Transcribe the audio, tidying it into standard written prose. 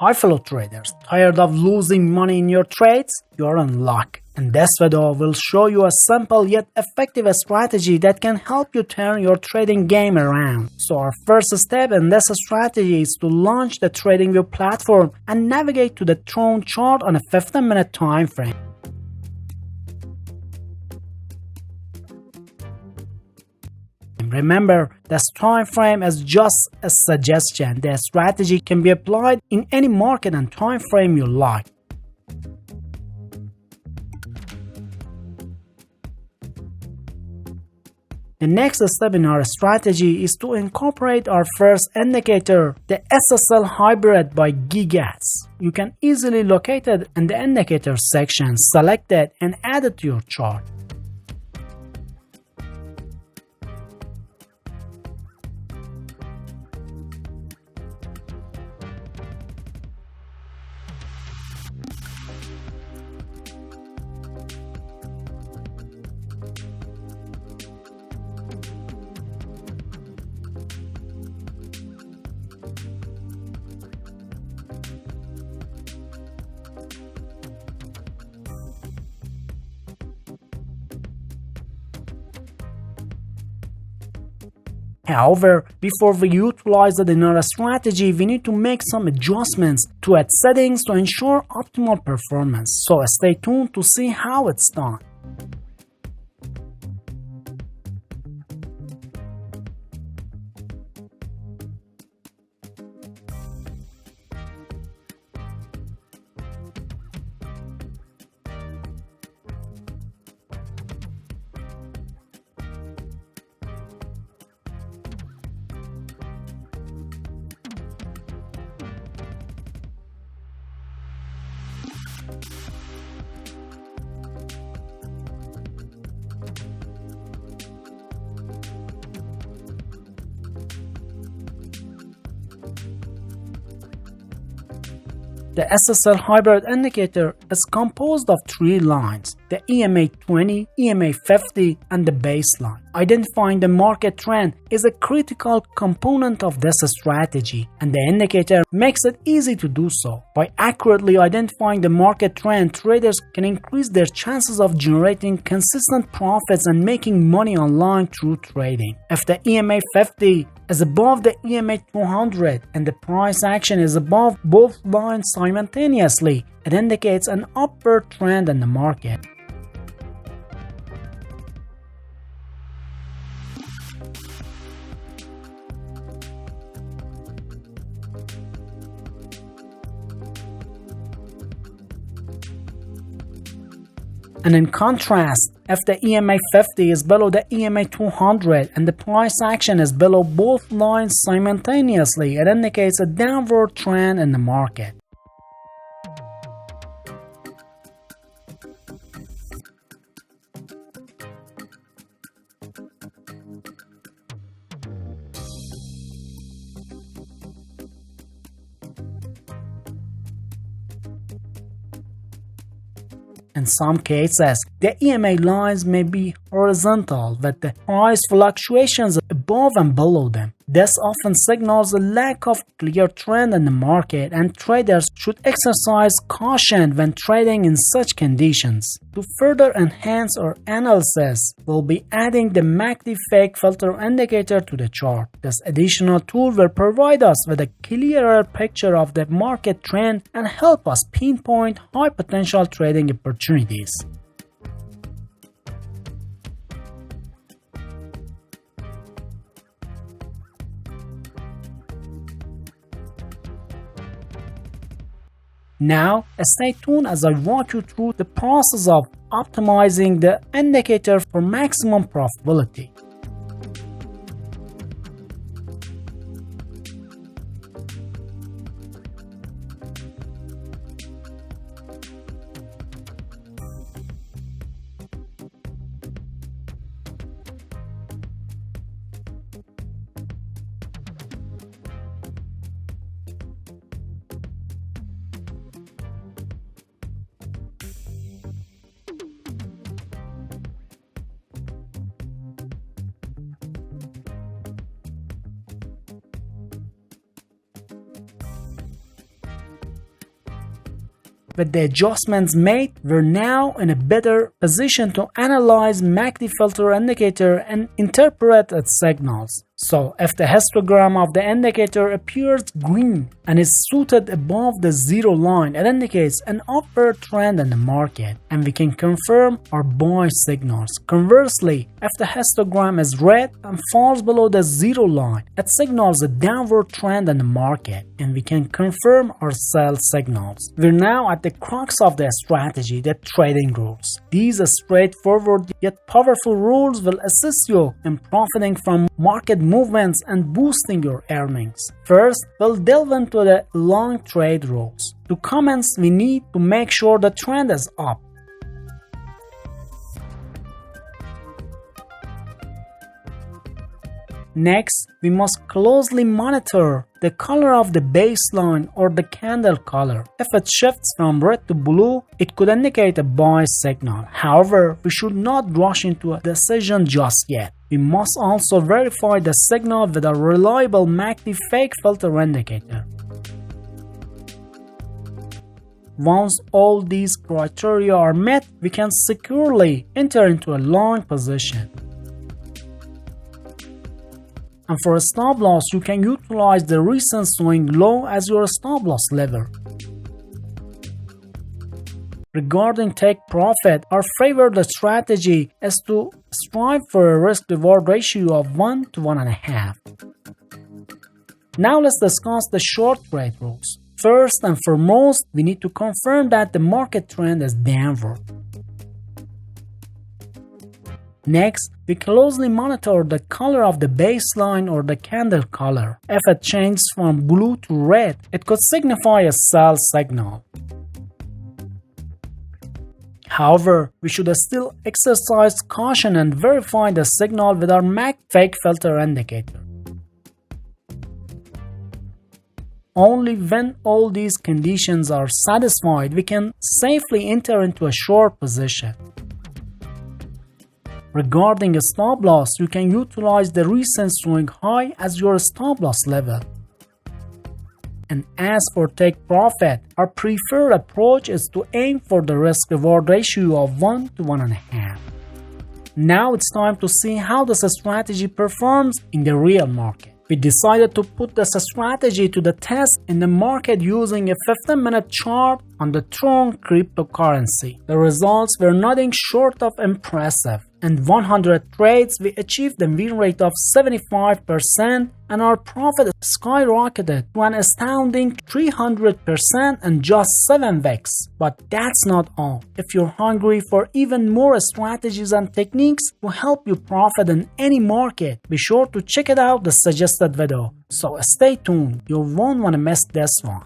Hi fellow traders, tired of losing money in your trades? You're in luck. In this video, we'll show you a simple yet effective strategy that can help you turn your trading game around. So our first step in this strategy is to launch the TradingView platform and navigate to the Throne chart on a 15-minute time frame. Remember, this time frame is just a suggestion. The strategy can be applied in any market and time frame you like. The next step in our strategy is to incorporate our first indicator, the SSL Hybrid by Gigas. You can easily locate it in the indicator section, select it and add it to your chart. However, before we utilize it in our strategy, we need to make some adjustments to its settings to ensure optimal performance. So stay tuned to see how it's done. The SSL Hybrid indicator is composed of three lines, the EMA 20, EMA 50, and the baseline. Identifying the market trend is a critical component of this strategy, and the indicator makes it easy to do so. By accurately identifying the market trend, traders can increase their chances of generating consistent profits and making money online through trading. If the EMA 50 is above the EMA 200 and the price action is above both lines simultaneously, it indicates an upward trend in the market. And in contrast, if the EMA 50 is below the EMA 200 and the price action is below both lines simultaneously, it indicates a downward trend in the market. In some cases, the EMA lines may be horizontal with the price fluctuations above and below them. This often signals a lack of clear trend in the market, and traders should exercise caution when trading in such conditions. To further enhance our analysis, we'll be adding the MACD Fake Filter indicator to the chart. This additional tool will provide us with a clearer picture of the market trend and help us pinpoint high potential trading opportunities. Now, stay tuned as I walk you through the process of optimizing the indicator for maximum profitability. With the adjustments made, we're now in a better position to analyze MACD filter indicator and interpret its signals. So if the histogram of the indicator appears green and is suited above the zero line, it indicates an upward trend in the market, and we can confirm our buy signals. Conversely, if the histogram is red and falls below the zero line, it signals a downward trend in the market, and we can confirm our sell signals. We're now at the crux of the strategy, the trading rules. These straightforward yet powerful rules will assist you in profiting from market movements and boosting your earnings. First, we'll delve into the long trade rules. To commence, we need to make sure the trend is up. Next, we must closely monitor the color of the baseline or the candle color. If it shifts from red to blue, it could indicate a buy signal. However, we should not rush into a decision just yet. We must also verify the signal with a reliable MACD fake filter indicator. Once all these criteria are met, we can securely enter into a long position. And for a stop loss, you can utilize the recent swing low as your stop loss lever. Regarding take profit, our favored strategy is to strive for a risk-reward ratio of 1 to 1.5. Now let's discuss the short trade rules. First and foremost, we need to confirm that the market trend is downward. Next, we closely monitor the color of the baseline or the candle color. If it changes from blue to red, it could signify a sell signal. However, we should still exercise caution and verify the signal with our MACD fake filter indicator. Only when all these conditions are satisfied, we can safely enter into a short position. Regarding a stop loss, you can utilize the recent swing high as your stop loss level. And as for take profit, our preferred approach is to aim for the risk-reward ratio of 1 to 1.5. Now it's time to see how this strategy performs in the real market. We decided to put this strategy to the test in the market using a 15-minute chart on the Tron cryptocurrency. The results were nothing short of impressive. In 100 trades, we achieved a win rate of 75% and our profit skyrocketed to an astounding 300% in just 7 weeks. But that's not all. If you're hungry for even more strategies and techniques to help you profit in any market, be sure to check it out the suggested video. So stay tuned, you won't want to miss this one.